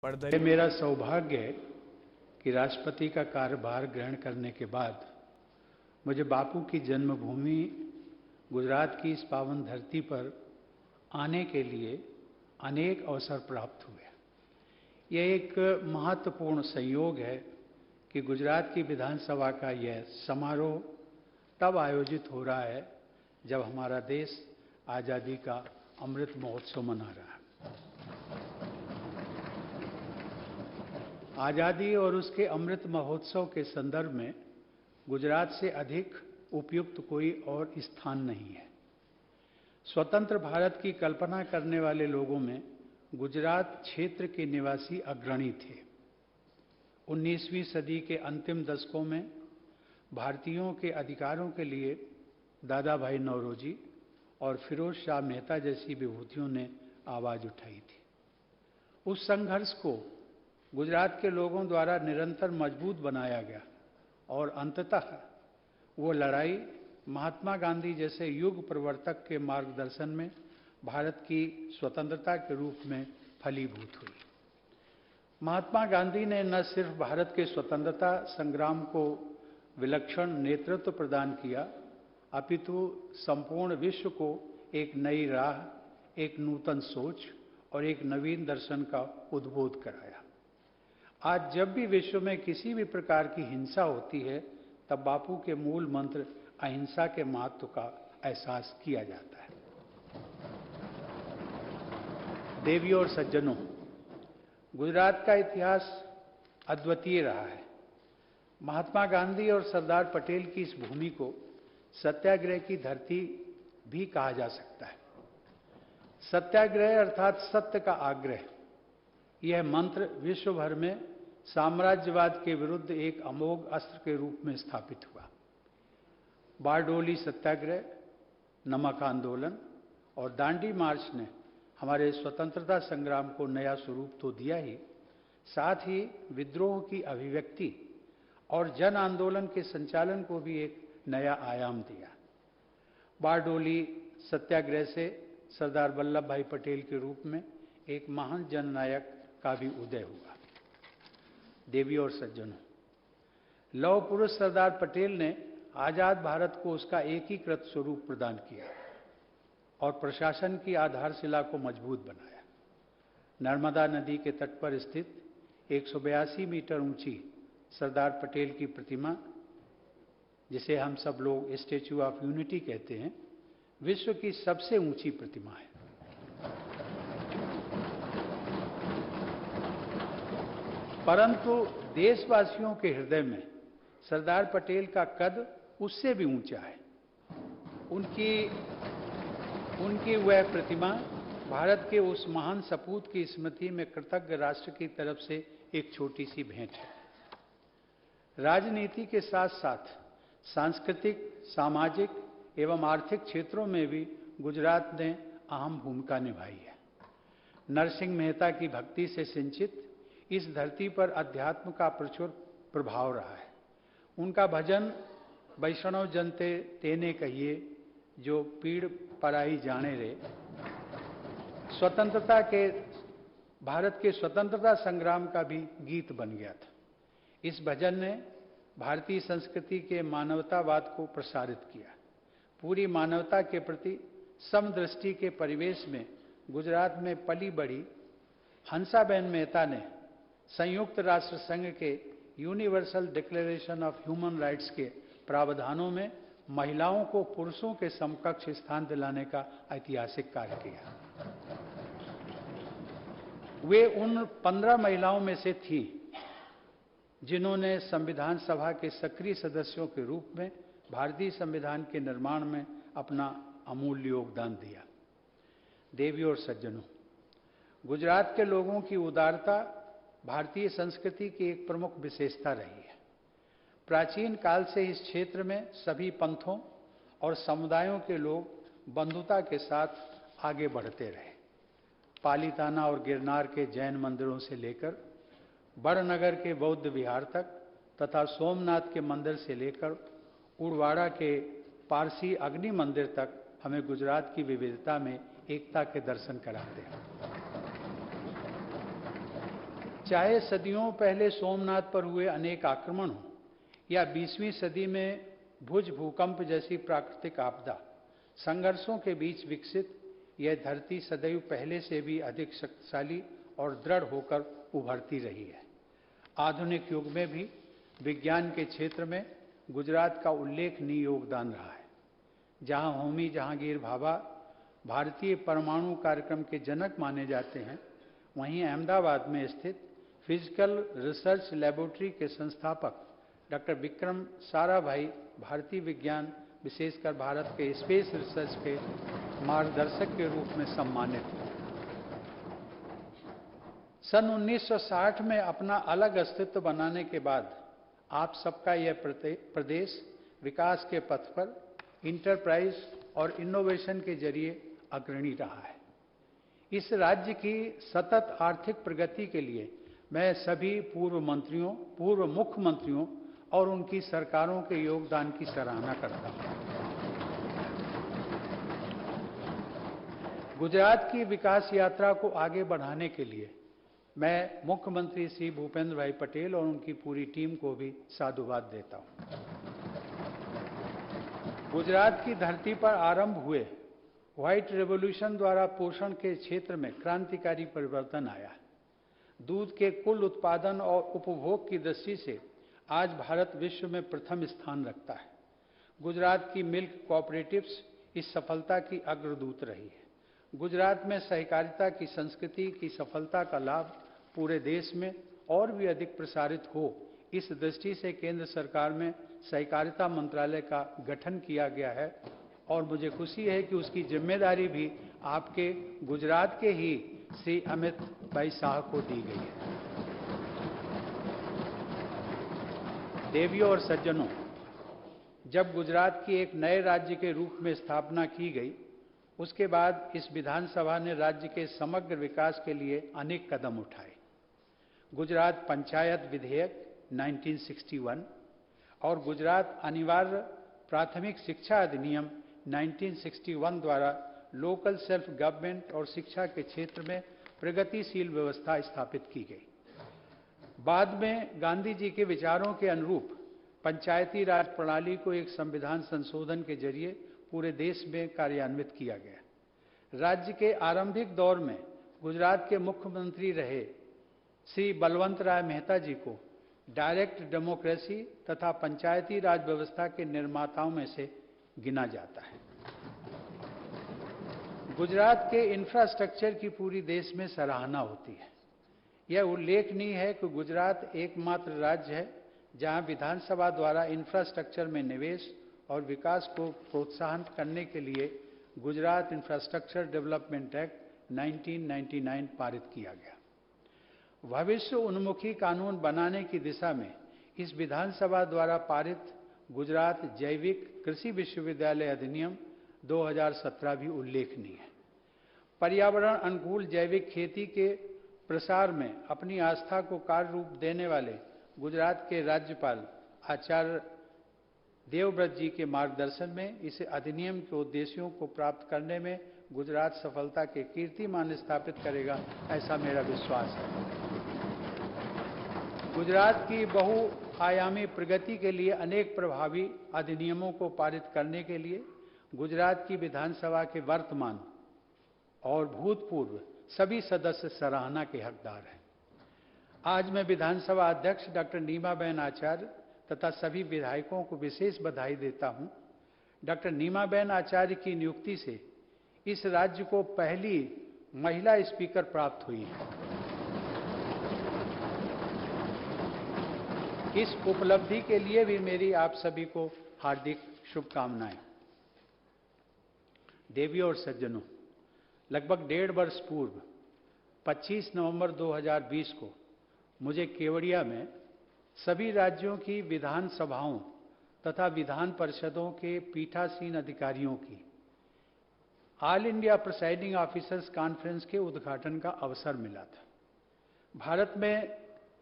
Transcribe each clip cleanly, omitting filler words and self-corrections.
ये मेरा सौभाग्य है कि राष्ट्रपति का कार्यभार ग्रहण करने के बाद मुझे बापू की जन्मभूमि गुजरात की इस पावन धरती पर आने के लिए अनेक अवसर प्राप्त हुए। यह एक महत्वपूर्ण संयोग है कि गुजरात की विधानसभा का यह समारोह तब आयोजित हो रहा है जब हमारा देश आज़ादी का अमृत महोत्सव मना रहा है। आज़ादी और उसके अमृत महोत्सव के संदर्भ में गुजरात से अधिक उपयुक्त कोई और स्थान नहीं है। स्वतंत्र भारत की कल्पना करने वाले लोगों में गुजरात क्षेत्र के निवासी अग्रणी थे। 19वीं सदी के अंतिम दशकों में भारतीयों के अधिकारों के लिए दादा भाई नौरोजी और फिरोज शाह मेहता जैसी विभूतियों ने आवाज उठाई थी। उस संघर्ष को गुजरात के लोगों द्वारा निरंतर मजबूत बनाया गया और अंततः वो लड़ाई महात्मा गांधी जैसे युग प्रवर्तक के मार्गदर्शन में भारत की स्वतंत्रता के रूप में फलीभूत हुई। महात्मा गांधी ने न सिर्फ भारत के स्वतंत्रता संग्राम को विलक्षण नेतृत्व प्रदान किया, अपितु संपूर्ण विश्व को एक नई राह, एक नूतन सोच और एक नवीन दर्शन का उद्बोध कराया। आज जब भी विश्व में किसी भी प्रकार की हिंसा होती है, तब बापू के मूल मंत्र अहिंसा के महत्व का एहसास किया जाता है। देवियों और सज्जनों, गुजरात का इतिहास अद्वितीय रहा है। महात्मा गांधी और सरदार पटेल की इस भूमि को सत्याग्रह की धरती भी कहा जा सकता है। सत्याग्रह अर्थात सत्य का आग्रह, यह मंत्र विश्व भर में साम्राज्यवाद के विरुद्ध एक अमोघ अस्त्र के रूप में स्थापित हुआ। बारडोली सत्याग्रह, नमक आंदोलन और दांडी मार्च ने हमारे स्वतंत्रता संग्राम को नया स्वरूप तो दिया ही, साथ ही विद्रोह की अभिव्यक्ति और जन आंदोलन के संचालन को भी एक नया आयाम दिया। बारडोली सत्याग्रह से सरदार वल्लभ भाई पटेल के रूप में एक महान जननायक का भी उदय हुआ। देवियों और सज्जनों, लौह पुरुष सरदार पटेल ने आजाद भारत को उसका एकीकृत स्वरूप प्रदान किया और प्रशासन की आधारशिला को मजबूत बनाया। नर्मदा नदी के तट पर स्थित 182 मीटर ऊंची सरदार पटेल की प्रतिमा, जिसे हम सब लोग स्टैच्यू ऑफ यूनिटी कहते हैं, विश्व की सबसे ऊंची प्रतिमा है। परंतु देशवासियों के हृदय में सरदार पटेल का कद उससे भी ऊंचा है। उनकी वह प्रतिमा भारत के उस महान सपूत की स्मृति में कृतज्ञ राष्ट्र की तरफ से एक छोटी सी भेंट है। राजनीति के साथ साथ सांस्कृतिक, सामाजिक एवं आर्थिक क्षेत्रों में भी गुजरात ने अहम भूमिका निभाई है। नरसिंह मेहता की भक्ति से सिंचित इस धरती पर अध्यात्म का प्रचुर प्रभाव रहा है। उनका भजन वैष्णव जनते तेने कहिए, जो पीड़ पराई जाने रे, भारत के स्वतंत्रता संग्राम का भी गीत बन गया था। इस भजन ने भारतीय संस्कृति के मानवतावाद को प्रसारित किया। पूरी मानवता के प्रति समदृष्टि के परिवेश में गुजरात में पली बढ़ी हंसाबेन मेहता ने संयुक्त राष्ट्र संघ के universal declaration of human rights के प्रावधानों में महिलाओं को पुरुषों के समकक्ष स्थान दिलाने का ऐतिहासिक कार्य किया। वे उन 15 महिलाओं में से थी जिन्होंने संविधान सभा के सक्रिय सदस्यों के रूप में भारतीय संविधान के निर्माण में अपना अमूल्य योगदान दिया। देवियों और सज्जनों, गुजरात के लोगों की उदारता भारतीय संस्कृति की एक प्रमुख विशेषता रही है। प्राचीन काल से इस क्षेत्र में सभी पंथों और समुदायों के लोग बंधुता के साथ आगे बढ़ते रहे। पालीताना और गिरनार के जैन मंदिरों से लेकर बड़नगर के बौद्ध विहार तक तथा सोमनाथ के मंदिर से लेकर उड़वाड़ा के पारसी अग्नि मंदिर तक हमें गुजरात की विविधता में एकता के दर्शन कराते हैं। चाहे सदियों पहले सोमनाथ पर हुए अनेक आक्रमण हों या 20वीं सदी में भुज भूकंप जैसी प्राकृतिक आपदा, संघर्षों के बीच विकसित यह धरती सदैव पहले से भी अधिक शक्तिशाली और दृढ़ होकर उभरती रही है। आधुनिक युग में भी विज्ञान के क्षेत्र में गुजरात का उल्लेखनीय योगदान रहा है। जहां होमी जहांगीर भाभा भारतीय परमाणु कार्यक्रम के जनक माने जाते हैं, वहीं अहमदाबाद में स्थित फिजिकल रिसर्च लेबोरेटरी के संस्थापक डॉक्टर विक्रम साराभाई भारतीय विज्ञान, विशेषकर भारत के स्पेस रिसर्च के मार्गदर्शक के रूप में सम्मानित हैं। सन 1960 में अपना अलग अस्तित्व बनाने के बाद आप सबका यह प्रदेश विकास के पथ पर इंटरप्राइज और इनोवेशन के जरिए अग्रणी रहा है। इस राज्य की सतत आर्थिक प्रगति के लिए मैं सभी पूर्व मंत्रियों, पूर्व मुख्यमंत्रियों और उनकी सरकारों के योगदान की सराहना करता हूं। गुजरात की विकास यात्रा को आगे बढ़ाने के लिए मैं मुख्यमंत्री श्री भूपेंद्र भाई पटेल और उनकी पूरी टीम को भी साधुवाद देता हूं। गुजरात की धरती पर आरंभ हुए व्हाइट रेवोल्यूशन द्वारा पोषण के क्षेत्र में क्रांतिकारी परिवर्तन आया। दूध के कुल उत्पादन और उपभोग की दृष्टि से आज भारत विश्व में प्रथम स्थान रखता है। गुजरात की मिल्क कोऑपरेटिव्स इस सफलता की अग्रदूत रही है। गुजरात में सहकारिता की संस्कृति की सफलता का लाभ पूरे देश में और भी अधिक प्रसारित हो, इस दृष्टि से केंद्र सरकार में सहकारिता मंत्रालय का गठन किया गया है और मुझे खुशी है कि उसकी जिम्मेदारी भी आपके गुजरात के ही श्री अमित भाई शाह को दी गई है। देवियों और सज्जनों, जब गुजरात की एक नए राज्य के रूप में स्थापना की गई, उसके बाद इस विधानसभा ने राज्य के समग्र विकास के लिए अनेक कदम उठाए। गुजरात पंचायत विधेयक 1961 और गुजरात अनिवार्य प्राथमिक शिक्षा अधिनियम 1961 द्वारा लोकल सेल्फ गवर्नमेंट और शिक्षा के क्षेत्र में प्रगतिशील व्यवस्था स्थापित की गई। बाद में गांधी जी के विचारों के अनुरूप पंचायती राज प्रणाली को एक संविधान संशोधन के जरिए पूरे देश में कार्यान्वित किया गया। राज्य के आरंभिक दौर में गुजरात के मुख्यमंत्री रहे श्री बलवंत राय मेहता जी को डायरेक्ट डेमोक्रेसी तथा पंचायती राज व्यवस्था के निर्माताओं में से गिना जाता है। गुजरात के इंफ्रास्ट्रक्चर की पूरी देश में सराहना होती है। यह उल्लेखनीय है कि गुजरात एकमात्र राज्य है जहां विधानसभा द्वारा इंफ्रास्ट्रक्चर में निवेश और विकास को प्रोत्साहन करने के लिए गुजरात इंफ्रास्ट्रक्चर डेवलपमेंट एक्ट 1999 पारित किया गया। भविष्य उन्मुखी कानून बनाने की दिशा में इस विधानसभा द्वारा पारित गुजरात जैविक कृषि विश्वविद्यालय अधिनियम 2017 भी उल्लेखनीय है। पर्यावरण अनुकूल जैविक खेती के प्रसार में अपनी आस्था को कार्य रूप देने वाले गुजरात के राज्यपाल आचार्य देवव्रत जी के मार्गदर्शन में इस अधिनियम के उद्देश्यों को प्राप्त करने में गुजरात सफलता के कीर्तिमान स्थापित करेगा, ऐसा मेरा विश्वास है। गुजरात की बहुआयामी प्रगति के लिए अनेक प्रभावी अधिनियमों को पारित करने के लिए गुजरात की विधानसभा के वर्तमान और भूतपूर्व सभी सदस्य सराहना के हकदार हैं। आज मैं विधानसभा अध्यक्ष डॉक्टर नीमाबेन आचार्य तथा सभी विधायकों को विशेष बधाई देता हूं। डॉक्टर नीमाबेन आचार्य की नियुक्ति से इस राज्य को पहली महिला स्पीकर प्राप्त हुई है। इस उपलब्धि के लिए भी मेरी आप सभी को हार्दिक शुभकामनाएं। देवियों और सज्जनों, लगभग 1.5 वर्ष पूर्व 25 नवंबर 2020 को मुझे केवड़िया में सभी राज्यों की विधानसभाओं तथा विधान परिषदों के पीठासीन अधिकारियों की all India presiding officers conference के उद्घाटन का अवसर मिला था। भारत में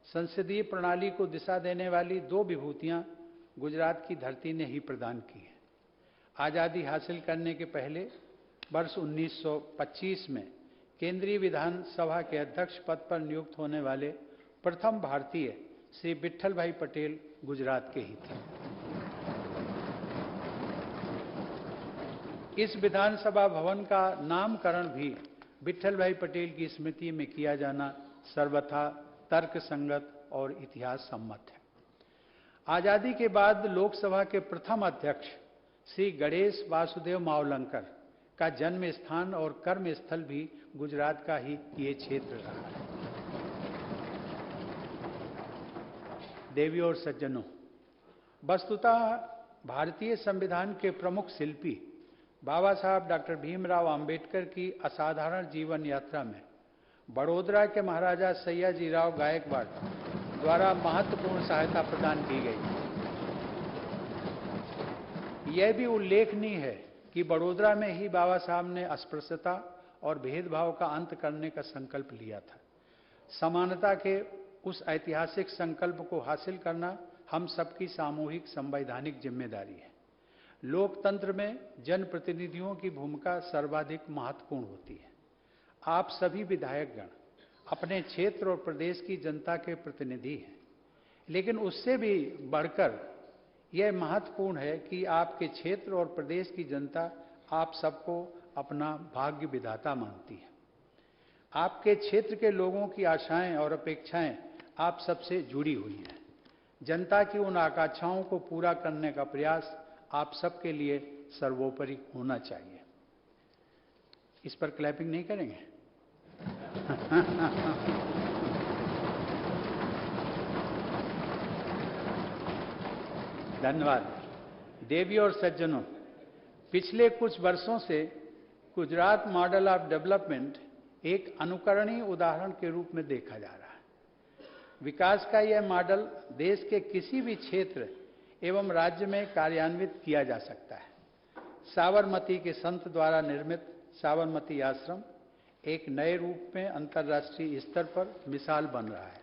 संसदीय प्रणाली को दिशा देने वाली 2 विभूतियां गुजरात की धरती ने ही प्रदान की हैं। आज़ादी हासिल करने के पहले वर्ष 1925 में केंद्रीय विधानसभा के अध्यक्ष पद पर नियुक्त होने वाले प्रथम भारतीय श्री विट्ठल भाई पटेल गुजरात के ही थे। इस विधानसभा भवन का नामकरण भी विट्ठल भाई पटेल की स्मृति में किया जाना सर्वथा तर्कसंगत और इतिहास सम्मत है। आजादी के बाद लोकसभा के प्रथम अध्यक्ष श्री गणेश वासुदेव मावलंकर का जन्म स्थान और कर्म स्थल भी गुजरात का ही ये क्षेत्र रहा है। देवियों और सज्जनों, वस्तुतः भारतीय संविधान के प्रमुख शिल्पी बाबा साहब डॉक्टर भीमराव अंबेडकर की असाधारण जीवन यात्रा में बड़ौदा के महाराजा सयाजीराव गायकवाड़ द्वारा महत्वपूर्ण सहायता प्रदान की गई। यह भी उल्लेखनीय है कि बड़ौदा में ही बाबा साहब ने अस्पृश्यता और भेदभाव का अंत करने का संकल्प लिया था। समानता के उस ऐतिहासिक संकल्प को हासिल करना हम सबकी सामूहिक संवैधानिक जिम्मेदारी है। लोकतंत्र में जनप्रतिनिधियों की भूमिका सर्वाधिक महत्वपूर्ण होती है। आप सभी विधायकगण अपने क्षेत्र और प्रदेश की जनता के प्रतिनिधि हैं, लेकिन उससे भी बढ़कर यह महत्वपूर्ण है कि आपके क्षेत्र और प्रदेश की जनता आप सबको अपना भाग्य विधाता मानती है। आपके क्षेत्र के लोगों की आशाएं और अपेक्षाएं आप सबसे जुड़ी हुई हैं। जनता की उन आकांक्षाओं को पूरा करने का प्रयास आप सबके लिए सर्वोपरि होना चाहिए। इस पर क्लैपिंग नहीं करेंगे? धन्यवाद। देवियों और सज्जनों, पिछले कुछ वर्षों से गुजरात मॉडल ऑफ डेवलपमेंट एक अनुकरणीय उदाहरण के रूप में देखा जा रहा है। विकास का यह मॉडल देश के किसी भी क्षेत्र एवं राज्य में कार्यान्वित किया जा सकता है। साबरमती के संत द्वारा निर्मित साबरमती आश्रम एक नए रूप में अंतर्राष्ट्रीय स्तर पर मिसाल बन रहा है।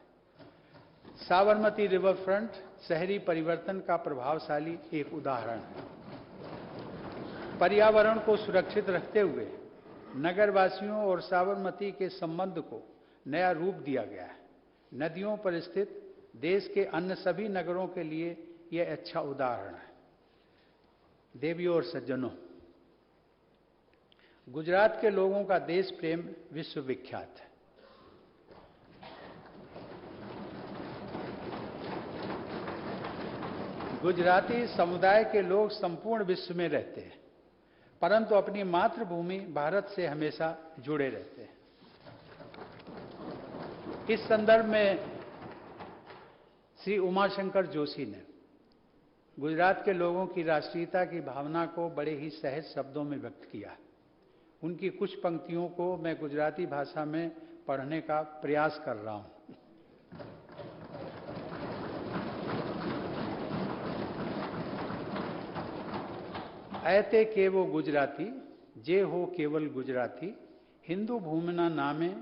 साबरमती रिवर फ्रंट शहरी परिवर्तन का प्रभावशाली एक उदाहरण है। पर्यावरण को सुरक्षित रखते हुए नगरवासियों और साबरमती के संबंध को नया रूप दिया गया है। नदियों पर स्थित देश के अन्य सभी नगरों के लिए यह अच्छा उदाहरण है। देवियों और सज्जनों, गुजरात के लोगों का देश प्रेम विश्वविख्यात है। गुजराती समुदाय के लोग संपूर्ण विश्व में रहते हैं, परंतु अपनी मातृभूमि भारत से हमेशा जुड़े रहते हैं। इस संदर्भ में श्री उमाशंकर जोशी ने गुजरात के लोगों की राष्ट्रीयता की भावना को बड़े ही सहज शब्दों में व्यक्त किया। उनकी कुछ पंक्तियों को मैं गुजराती भाषा में पढ़ने का प्रयास कर रहा हूं। ऐते केवो गुजराती जे हो केवल गुजराती, हिंदू भूमिना नामे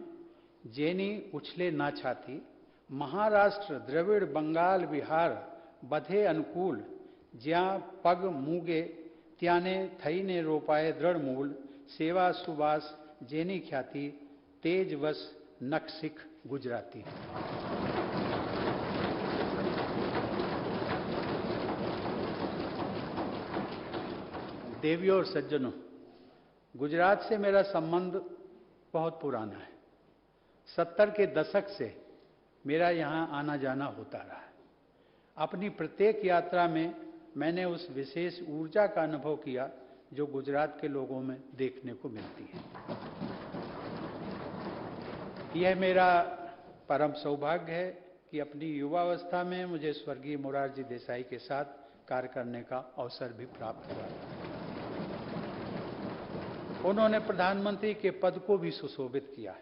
जेनी उछले ना छाती, महाराष्ट्र द्रविड़ बंगाल बिहार बधे अनुकूल, ज्यां पग मूगे त्याने थईने रोपाए दृढ़ मूल, सेवा सुबास जेनी ख्याति, तेज वस नख सिख गुजराती। देवियों और सज्जनों, गुजरात से मेरा संबंध बहुत पुराना है। 70 के दशक से मेरा यहाँ आना जाना होता रहा है। अपनी प्रत्येक यात्रा में मैंने उस विशेष ऊर्जा का अनुभव किया जो गुजरात के लोगों में देखने को मिलती है। यह मेरा परम सौभाग्य है कि अपनी युवावस्था में मुझे स्वर्गीय मोरारजी देसाई के साथ कार्य करने का अवसर भी प्राप्त हुआ। उन्होंने प्रधानमंत्री के पद को भी सुशोभित किया।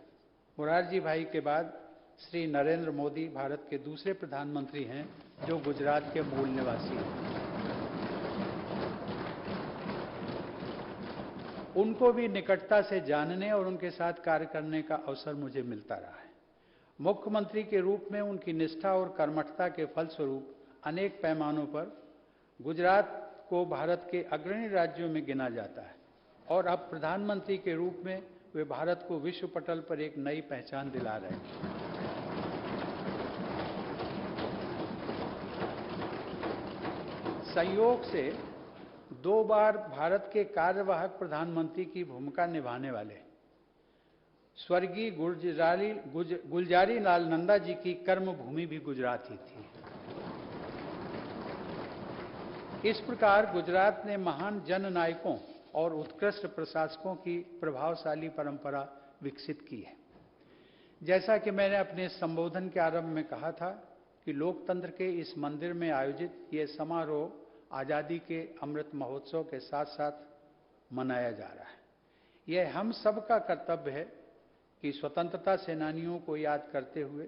मोरारजी भाई के बाद श्री नरेंद्र मोदी भारत के दूसरे प्रधानमंत्री हैं जो गुजरात के मूल निवासी हैं। उनको भी निकटता से जानने और उनके साथ कार्य करने का अवसर मुझे मिलता रहा है। मुख्यमंत्री के रूप में उनकी निष्ठा और कर्मठता के फलस्वरूप अनेक पैमानों पर गुजरात को भारत के अग्रणी राज्यों में गिना जाता है और अब प्रधानमंत्री के रूप में वे भारत को विश्व पटल पर एक नई पहचान दिला रहे हैं। संयोग से 2 बार भारत के कार्यवाहक प्रधानमंत्री की भूमिका निभाने वाले स्वर्गीय गुलजारी लाल नंदा जी की कर्मभूमि भी गुजरात ही थी। इस प्रकार गुजरात ने महान जननायकों और उत्कृष्ट प्रशासकों की प्रभावशाली परंपरा विकसित की है। जैसा कि मैंने अपने संबोधन के आरंभ में कहा था कि लोकतंत्र के इस मंदिर में आयोजित ये समारोह आज़ादी के अमृत महोत्सव के साथ साथ मनाया जा रहा है। यह हम सब का कर्तव्य है कि स्वतंत्रता सेनानियों को याद करते हुए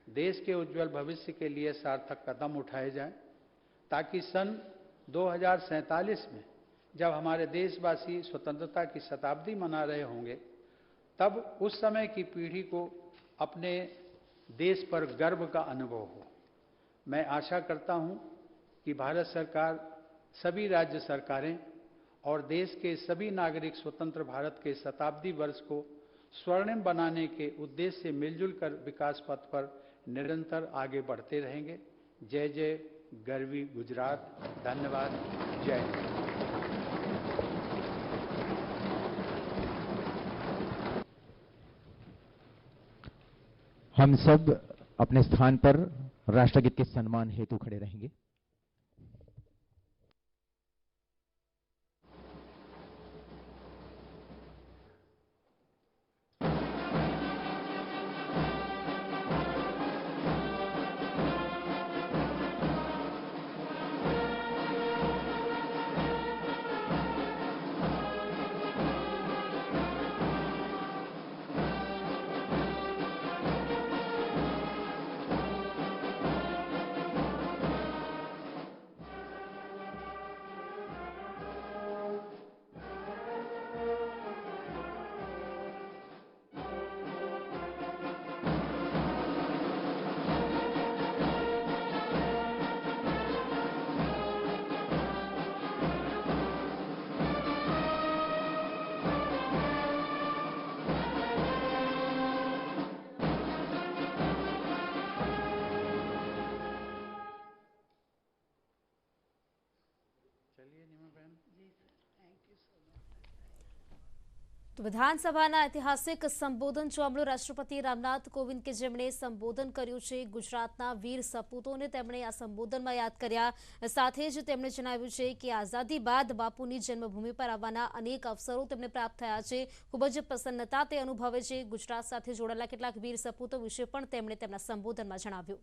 देश के उज्जवल भविष्य के लिए सार्थक कदम उठाए जाएं, ताकि सन 2047 में जब हमारे देशवासी स्वतंत्रता की शताब्दी मना रहे होंगे, तब उस समय की पीढ़ी को अपने देश पर गर्व का अनुभव हो। मैं आशा करता हूं कि भारत सरकार, सभी राज्य सरकारें और देश के सभी नागरिक स्वतंत्र भारत के शताब्दी वर्ष को स्वर्णिम बनाने के उद्देश्य से मिलजुल कर विकास पथ पर निरंतर आगे बढ़ते रहेंगे। जय जय गर्वी गुजरात। धन्यवाद। जय हिंद। हम सब अपने स्थान पर राष्ट्रगीत के सम्मान हेतु खड़े रहेंगे। તો વિધાનસભાના ઐતિહાસિક સંબોધન ચોમલો રાષ્ટ્રપતિ રામનાથ કોવિંદ કે જેમણે સંબોધન કર્યું છે ગુજરાતના વીર સપૂતોને તેમણે આ સંબોધનમાં યાદ કર્યા। સાથે જ તેમણે જણાવ્યું છે કે આઝાદી બાદ બાપુની જન્મભૂમિ પર આવવાના અનેક અવસરો તેમને પ્રાપ્ત થયા છે। ખૂબ જ પ્રસન્નતા તે અનુભવે છે। ગુજરાત સાથે જોડાયેલા કેટલાક વીર સપૂતો વિશે પણ તેમણે તેમના સંબોધનમાં જણાવ્યું।